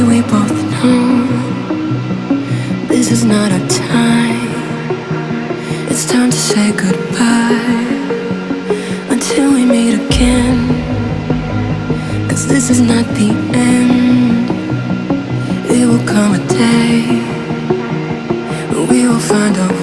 we both know this is not our time. It's time to say goodbye until we meet again. 'Cause this is not the end. It will come a day we will find a